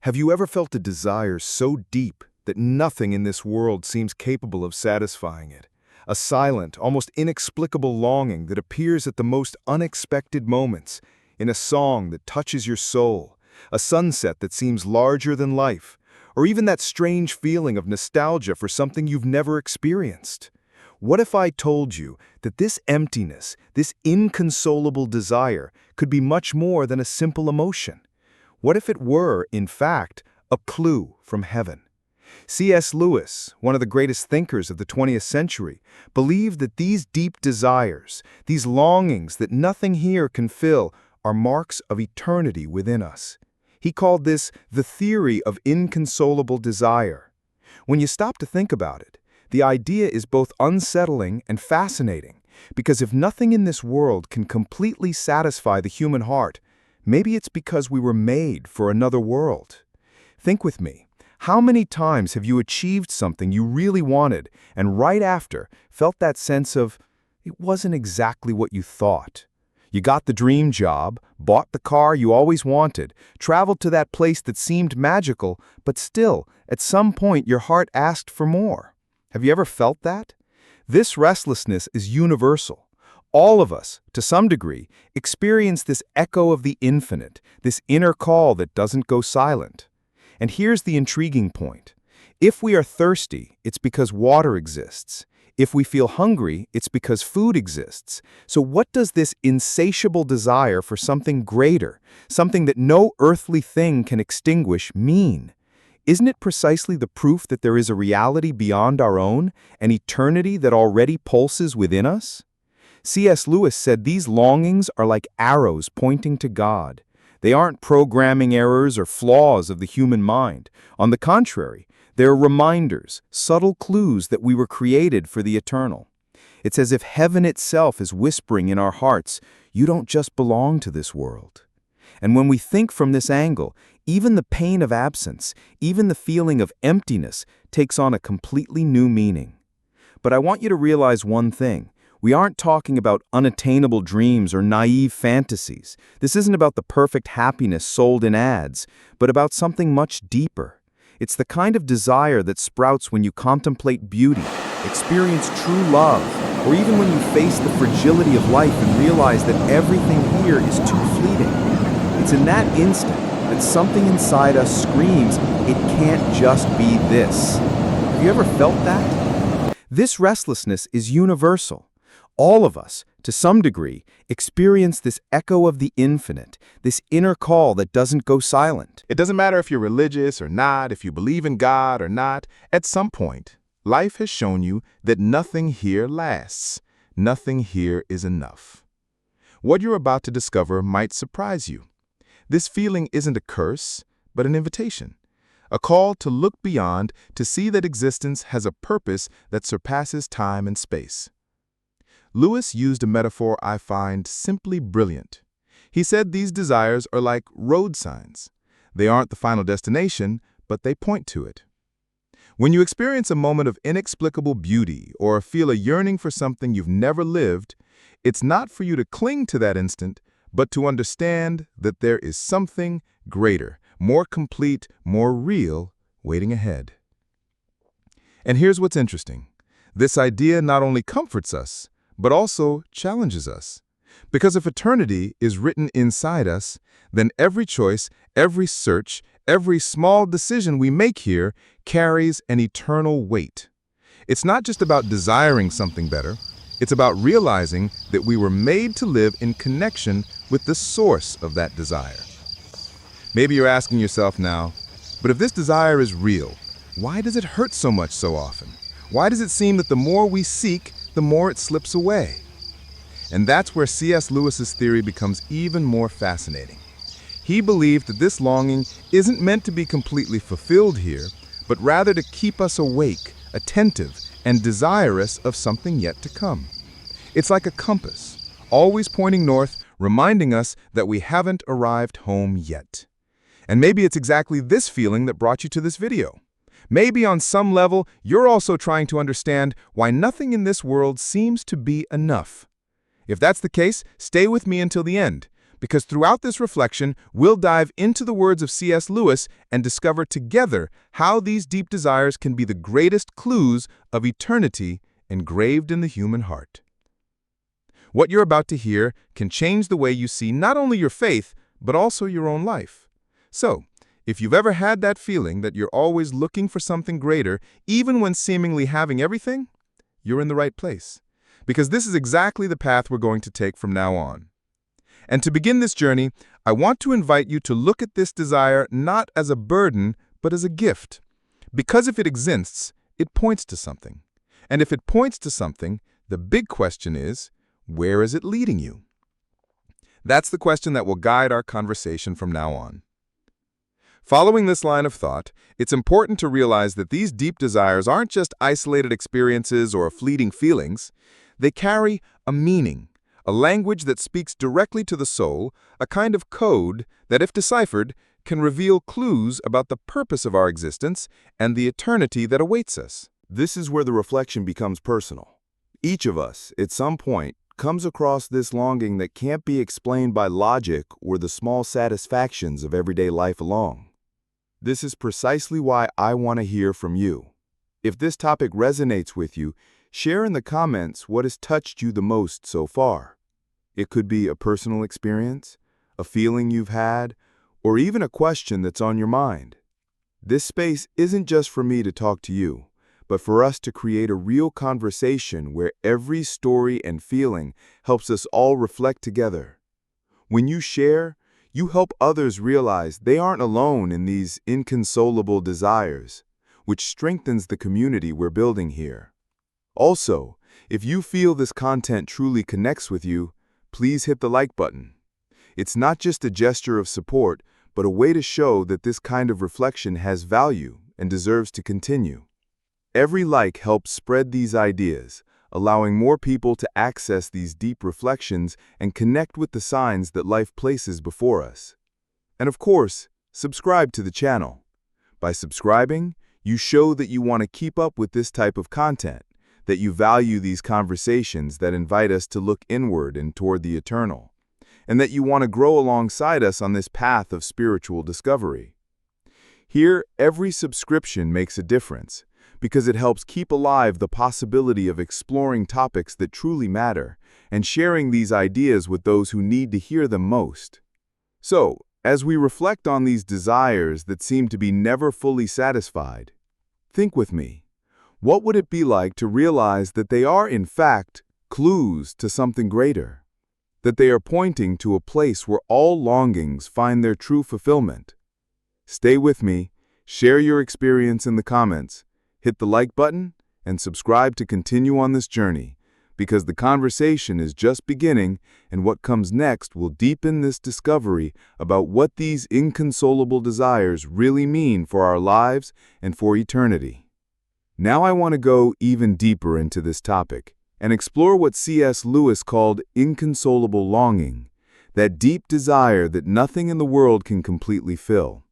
Have you ever felt a desire so deep that nothing in this world seems capable of satisfying it? A silent, almost inexplicable longing that appears at the most unexpected moments, in a song that touches your soul, a sunset that seems larger than life, or even that strange feeling of nostalgia for something you've never experienced. What if I told you that this emptiness, this inconsolable desire, could be much more than a simple emotion? What if it were, in fact, a clue from heaven? C.S. Lewis, one of the greatest thinkers of the 20th century, believed that these deep desires, these longings that nothing here can fill, are marks of eternity within us. He called this the theory of inconsolable desire. When you stop to think about it, the idea is both unsettling and fascinating, because if nothing in this world can completely satisfy the human heart, maybe it's because we were made for another world. Think with me. How many times have you achieved something you really wanted and right after felt that sense of, it wasn't exactly what you thought? You got the dream job, bought the car you always wanted, traveled to that place that seemed magical, but still, at some point your heart asked for more. Have you ever felt that? This restlessness is universal. All of us, to some degree, experience this echo of the infinite, this inner call that doesn't go silent. And here's the intriguing point. If we are thirsty, it's because water exists. If we feel hungry, it's because food exists. So what does this insatiable desire for something greater, something that no earthly thing can extinguish, mean? Isn't it precisely the proof that there is a reality beyond our own, an eternity that already pulses within us? C.S. Lewis said these longings are like arrows pointing to God. They aren't programming errors or flaws of the human mind. On the contrary, they're reminders, subtle clues that we were created for the eternal. It's as if heaven itself is whispering in our hearts, you don't just belong to this world. And when we think from this angle, even the pain of absence, even the feeling of emptiness, takes on a completely new meaning. But I want you to realize one thing. We aren't talking about unattainable dreams or naive fantasies. This isn't about the perfect happiness sold in ads, but about something much deeper. It's the kind of desire that sprouts when you contemplate beauty, experience true love, or even when you face the fragility of life and realize that everything here is too fleeting. It's in that instant that something inside us screams, it can't just be this. Have you ever felt that? This restlessness is universal. All of us, to some degree, experience this echo of the infinite, this inner call that doesn't go silent. It doesn't matter if you're religious or not, if you believe in God or not, at some point, life has shown you that nothing here lasts. Nothing here is enough. What you're about to discover might surprise you. This feeling isn't a curse, but an invitation. A call to look beyond, to see that existence has a purpose that surpasses time and space. Lewis used a metaphor I find simply brilliant. He said these desires are like road signs. They aren't the final destination, but they point to it. When you experience a moment of inexplicable beauty or feel a yearning for something you've never lived, it's not for you to cling to that instant, but to understand that there is something greater, more complete, more real, waiting ahead. And here's what's interesting. This idea not only comforts us, but also challenges us. Because if eternity is written inside us, then every choice, every search, every small decision we make here carries an eternal weight. It's not just about desiring something better, it's about realizing that we were made to live in connection with the source of that desire. Maybe you're asking yourself now, but if this desire is real, why does it hurt so much so often? Why does it seem that the more we seek, the more it slips away? And that's where C.S. Lewis's theory becomes even more fascinating. He believed that this longing isn't meant to be completely fulfilled here, but rather to keep us awake, attentive, and desirous of something yet to come. It's like a compass, always pointing north, reminding us that we haven't arrived home yet. And maybe it's exactly this feeling that brought you to this video. Maybe on some level, you're also trying to understand why nothing in this world seems to be enough. If that's the case, stay with me until the end, because throughout this reflection, we'll dive into the words of C.S. Lewis and discover together how these deep desires can be the greatest clues of eternity engraved in the human heart. What you're about to hear can change the way you see not only your faith, but also your own life. So, if you've ever had that feeling that you're always looking for something greater, even when seemingly having everything, you're in the right place. Because this is exactly the path we're going to take from now on. And to begin this journey, I want to invite you to look at this desire not as a burden, but as a gift. Because if it exists, it points to something. And if it points to something, the big question is, where is it leading you? That's the question that will guide our conversation from now on. Following this line of thought, it's important to realize that these deep desires aren't just isolated experiences or fleeting feelings. They carry a meaning, a language that speaks directly to the soul, a kind of code that, if deciphered, can reveal clues about the purpose of our existence and the eternity that awaits us. This is where the reflection becomes personal. Each of us, at some point, comes across this longing that can't be explained by logic or the small satisfactions of everyday life alone. This is precisely why I want to hear from you. If this topic resonates with you, share in the comments what has touched you the most so far. It could be a personal experience, a feeling you've had, or even a question that's on your mind. This space isn't just for me to talk to you, but for us to create a real conversation where every story and feeling helps us all reflect together. When you share, you help others realize they aren't alone in these inconsolable desires, which strengthens the community we're building here. Also, if you feel this content truly connects with you, please hit the like button. It's not just a gesture of support, but a way to show that this kind of reflection has value and deserves to continue. Every like helps spread these ideas, allowing more people to access these deep reflections and connect with the signs that life places before us. And of course, subscribe to the channel. By subscribing, you show that you want to keep up with this type of content, that you value these conversations that invite us to look inward and toward the eternal, and that you want to grow alongside us on this path of spiritual discovery. Here, every subscription makes a difference, because it helps keep alive the possibility of exploring topics that truly matter and sharing these ideas with those who need to hear them most. So, as we reflect on these desires that seem to be never fully satisfied, think with me. What would it be like to realize that they are, in fact, clues to something greater? That they are pointing to a place where all longings find their true fulfillment? Stay with me, share your experience in the comments, hit the like button, and subscribe to continue on this journey, because the conversation is just beginning, and what comes next will deepen this discovery about what these inconsolable desires really mean for our lives and for eternity. Now I want to go even deeper into this topic and explore what C.S. Lewis called inconsolable longing, that deep desire that nothing in the world can completely fill.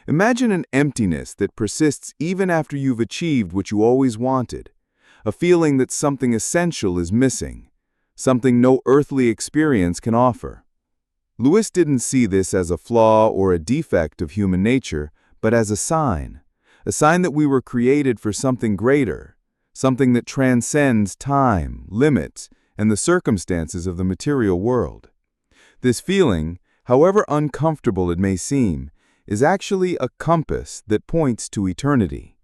Imagine an emptiness that persists even after you've achieved what you always wanted, a feeling that something essential is missing, something no earthly experience can offer. Lewis didn't see this as a flaw or a defect of human nature, but as a sign that we were created for something greater, something that transcends time, limits, and the circumstances of the material world. This feeling, however uncomfortable it may seem, is actually a compass that points to eternity.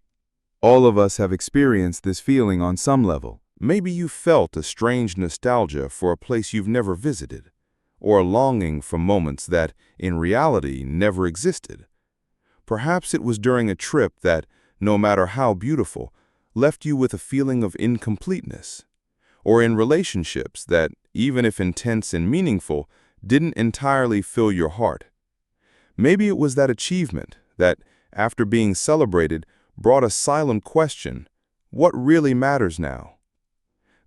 All of us have experienced this feeling on some level. Maybe you felt a strange nostalgia for a place you've never visited, or a longing for moments that, in reality, never existed. Perhaps it was during a trip that, no matter how beautiful, left you with a feeling of incompleteness, or in relationships that, even if intense and meaningful, didn't entirely fill your heart. Maybe it was that achievement that, after being celebrated, brought a silent question: what really matters now?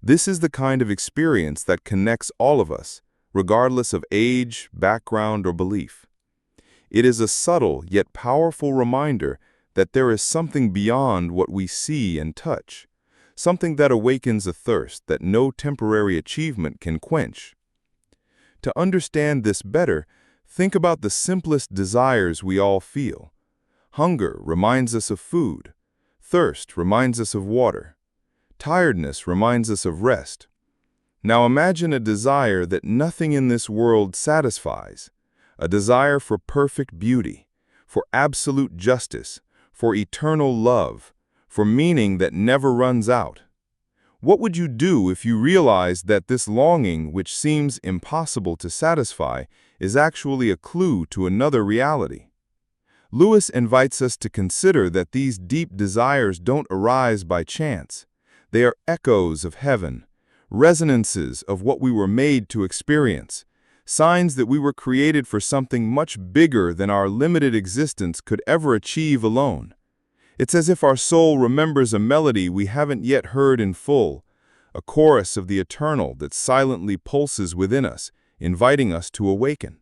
This is the kind of experience that connects all of us, regardless of age, background, or belief. It is a subtle yet powerful reminder that there is something beyond what we see and touch, something that awakens a thirst that no temporary achievement can quench. To understand this better, think about the simplest desires we all feel. Hunger reminds us of food. Thirst reminds us of water. Tiredness reminds us of rest. Now imagine a desire that nothing in this world satisfies, a desire for perfect beauty, for absolute justice, for eternal love, for meaning that never runs out. What would you do if you realized that this longing, which seems impossible to satisfy, is actually a clue to another reality? Lewis invites us to consider that these deep desires don't arise by chance. They are echoes of heaven, resonances of what we were made to experience, signs that we were created for something much bigger than our limited existence could ever achieve alone. It's as if our soul remembers a melody we haven't yet heard in full, a chorus of the eternal that silently pulses within us, inviting us to awaken.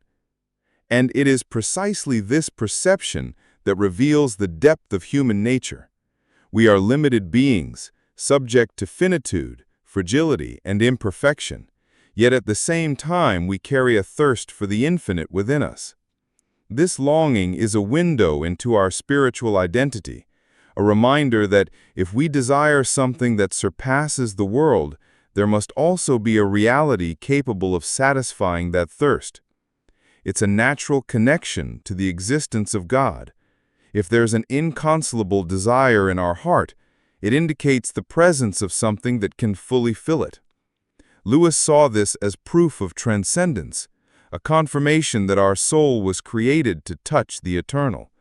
And it is precisely this perception that reveals the depth of human nature. We are limited beings, subject to finitude, fragility, and imperfection, yet at the same time we carry a thirst for the infinite within us. This longing is a window into our spiritual identity, a reminder that if we desire something that surpasses the world, there must also be a reality capable of satisfying that thirst. It's a natural connection to the existence of God. If there's an inconsolable desire in our heart, it indicates the presence of something that can fully fill it. Lewis saw this as proof of transcendence, a confirmation that our soul was created to touch the eternal,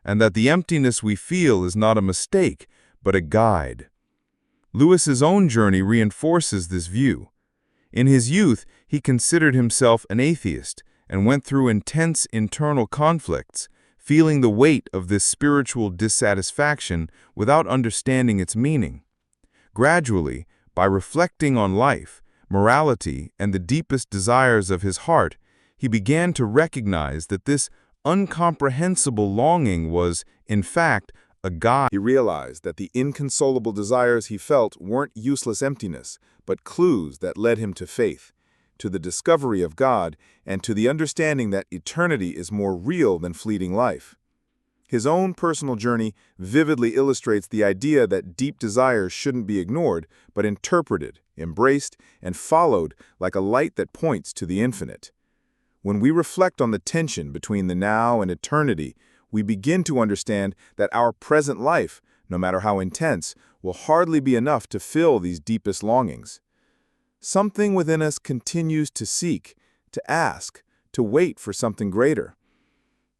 and that the emptiness we feel is not a mistake, but a guide. Lewis's own journey reinforces this view. In his youth, he considered himself an atheist and went through intense internal conflicts, feeling the weight of this spiritual dissatisfaction without understanding its meaning. Gradually, by reflecting on life, morality, and the deepest desires of his heart, he began to recognize that this incomprehensible longing was, in fact, a guide. He realized that the inconsolable desires he felt weren't useless emptiness, but clues that led him to faith, to the discovery of God, and to the understanding that eternity is more real than fleeting life. His own personal journey vividly illustrates the idea that deep desires shouldn't be ignored, but interpreted, embraced, and followed like a light that points to the infinite. When we reflect on the tension between the now and eternity, we begin to understand that our present life, no matter how intense, will hardly be enough to fill these deepest longings. Something within us continues to seek, to ask, to wait for something greater.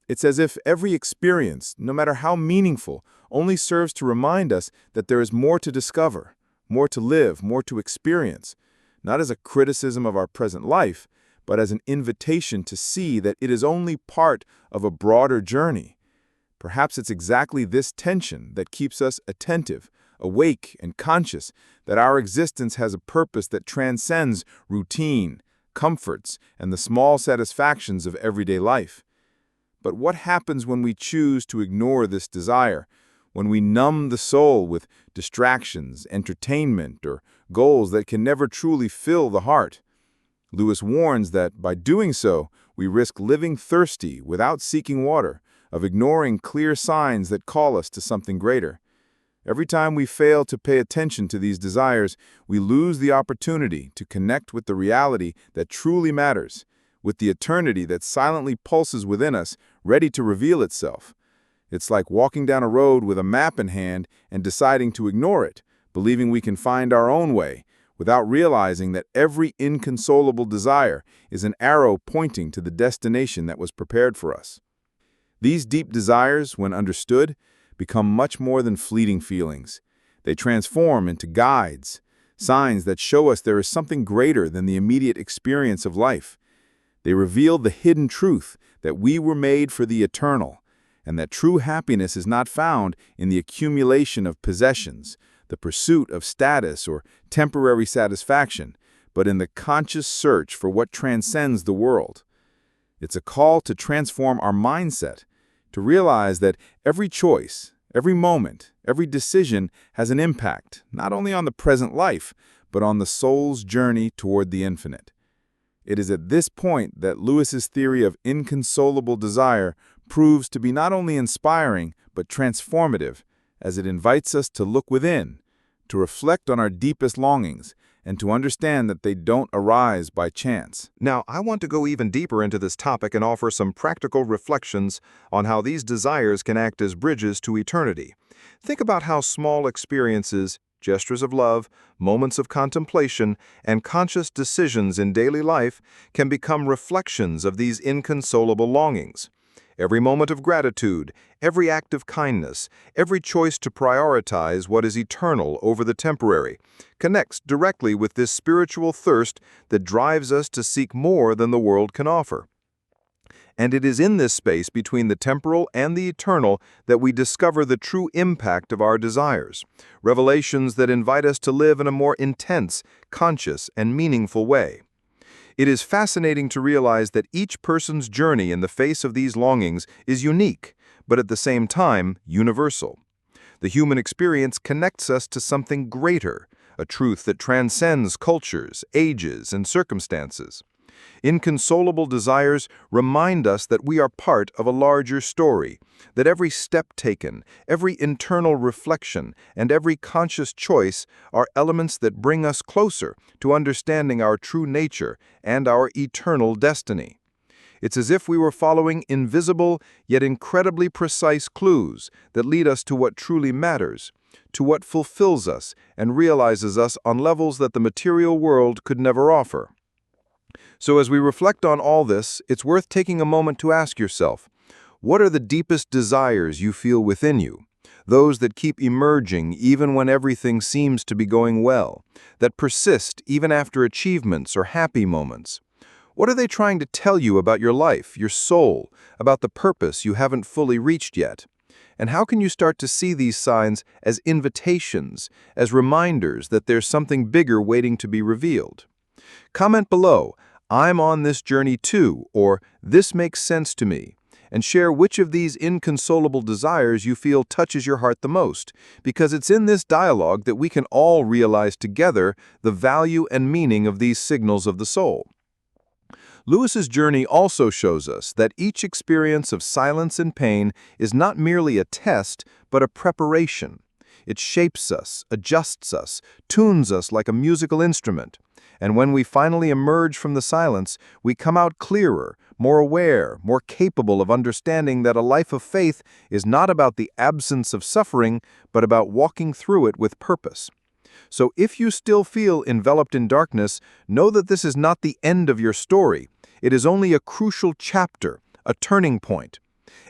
It's as if every experience, no matter how meaningful, only serves to remind us that there is more to discover, more to live, more to experience, not as a criticism of our present life, but as an invitation to see that it is only part of a broader journey. Perhaps it's exactly this tension that keeps us attentive, awake, and conscious that our existence has a purpose that transcends routine, comforts, and the small satisfactions of everyday life. But what happens when we choose to ignore this desire, when we numb the soul with distractions, entertainment, or goals that can never truly fill the heart? Lewis warns that by doing so, we risk living thirsty without seeking water, of ignoring clear signs that call us to something greater. Every time we fail to pay attention to these desires, we lose the opportunity to connect with the reality that truly matters, with the eternity that silently pulses within us, ready to reveal itself. It's like walking down a road with a map in hand and deciding to ignore it, believing we can find our own way, without realizing that every inconsolable desire is an arrow pointing to the destination that was prepared for us. These deep desires, when understood, become much more than fleeting feelings. They transform into guides, signs that show us there is something greater than the immediate experience of life. They reveal the hidden truth that we were made for the eternal, and that true happiness is not found in the accumulation of possessions, the pursuit of status or temporary satisfaction, but in the conscious search for what transcends the world. It's a call to transform our mindset, to realize that every choice, every moment, every decision has an impact, not only on the present life, but on the soul's journey toward the infinite. It is at this point that Lewis's theory of inconsolable desire proves to be not only inspiring but transformative, as it invites us to look within, to reflect on our deepest longings, and to understand that they don't arise by chance. Now, I want to go even deeper into this topic and offer some practical reflections on how these desires can act as bridges to eternity. Think about how small experiences, gestures of love, moments of contemplation, and conscious decisions in daily life can become reflections of these inconsolable longings. Every moment of gratitude, every act of kindness, every choice to prioritize what is eternal over the temporary connects directly with this spiritual thirst that drives us to seek more than the world can offer. And it is in this space between the temporal and the eternal that we discover the true impact of our desires, revelations that invite us to live in a more intense, conscious, and meaningful way. It is fascinating to realize that each person's journey in the face of these longings is unique, but at the same time universal. The human experience connects us to something greater, a truth that transcends cultures, ages, and circumstances. Inconsolable desires remind us that we are part of a larger story, that every step taken, every internal reflection, and every conscious choice are elements that bring us closer to understanding our true nature and our eternal destiny. It's as if we were following invisible yet incredibly precise clues that lead us to what truly matters, to what fulfills us and realizes us on levels that the material world could never offer. So as we reflect on all this, it's worth taking a moment to ask yourself, what are the deepest desires you feel within you? Those that keep emerging even when everything seems to be going well, that persist even after achievements or happy moments. What are they trying to tell you about your life, your soul, about the purpose you haven't fully reached yet? And how can you start to see these signs as invitations, as reminders that there's something bigger waiting to be revealed? Comment below, "I'm on this journey too," or "This makes sense to me," and share which of these inconsolable desires you feel touches your heart the most, because it's in this dialogue that we can all realize together the value and meaning of these signals of the soul. Lewis's journey also shows us that each experience of silence and pain is not merely a test, but a preparation. It shapes us, adjusts us, tunes us like a musical instrument. And when we finally emerge from the silence, we come out clearer, more aware, more capable of understanding that a life of faith is not about the absence of suffering, but about walking through it with purpose. So if you still feel enveloped in darkness, know that this is not the end of your story. It is only a crucial chapter, a turning point.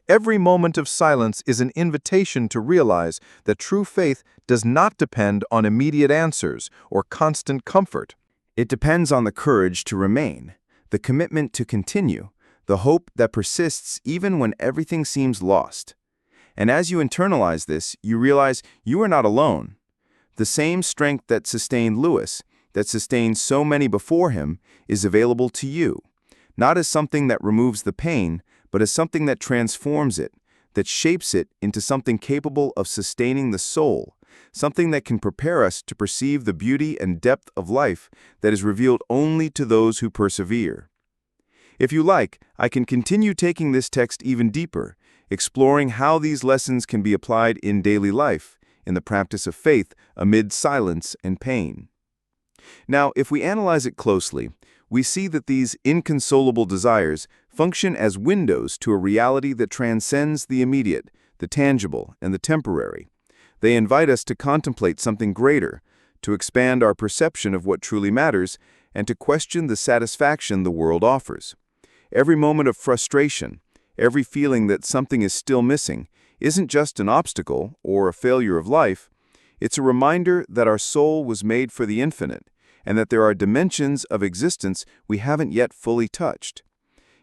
Every moment of silence is an invitation to realize that true faith does not depend on immediate answers or constant comfort. It depends on the courage to remain, the commitment to continue, the hope that persists even when everything seems lost. And as you internalize this, you realize you are not alone. The same strength that sustained Lewis, that sustained so many before him, is available to you, not as something that removes the pain, but as something that transforms it, that shapes it into something capable of sustaining the soul, something that can prepare us to perceive the beauty and depth of life that is revealed only to those who persevere. If you like, I can continue taking this text even deeper, exploring how these lessons can be applied in daily life, in the practice of faith amid silence and pain. Now, if we analyze it closely, we see that these inconsolable desires function as windows to a reality that transcends the immediate, the tangible, and the temporary. They invite us to contemplate something greater, to expand our perception of what truly matters, and to question the satisfaction the world offers. Every moment of frustration, every feeling that something is still missing, isn't just an obstacle or a failure of life. It's a reminder that our soul was made for the infinite, and that there are dimensions of existence we haven't yet fully touched.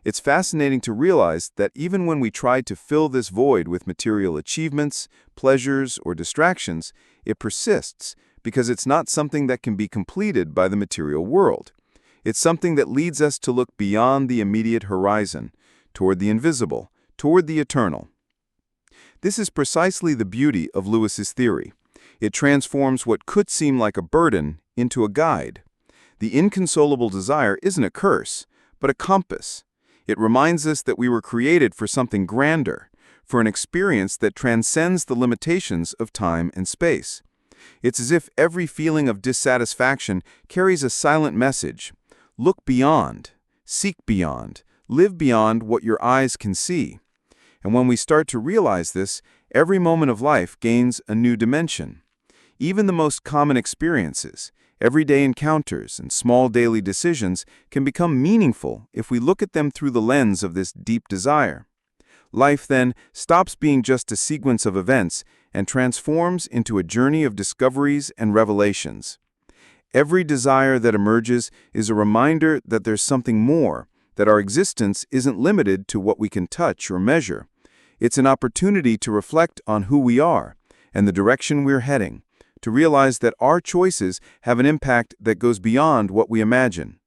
It's fascinating to realize that even when we try to fill this void with material achievements, pleasures, or distractions, it persists because it's not something that can be completed by the material world. It's something that leads us to look beyond the immediate horizon, toward the invisible, toward the eternal. This is precisely the beauty of Lewis's theory. It transforms what could seem like a burden into a guide. The inconsolable desire isn't a curse, but a compass. It reminds us that we were created for something grander, for an experience that transcends the limitations of time and space. It's as if every feeling of dissatisfaction carries a silent message. Look beyond, seek beyond, live beyond what your eyes can see. And when we start to realize this, every moment of life gains a new dimension. Even the most common experiences, everyday encounters, and small daily decisions can become meaningful if we look at them through the lens of this deep desire. Life, then, stops being just a sequence of events and transforms into a journey of discoveries and revelations. Every desire that emerges is a reminder that there's something more, that our existence isn't limited to what we can touch or measure. It's an opportunity to reflect on who we are and the direction we're heading, to realize that our choices have an impact that goes beyond what we imagine.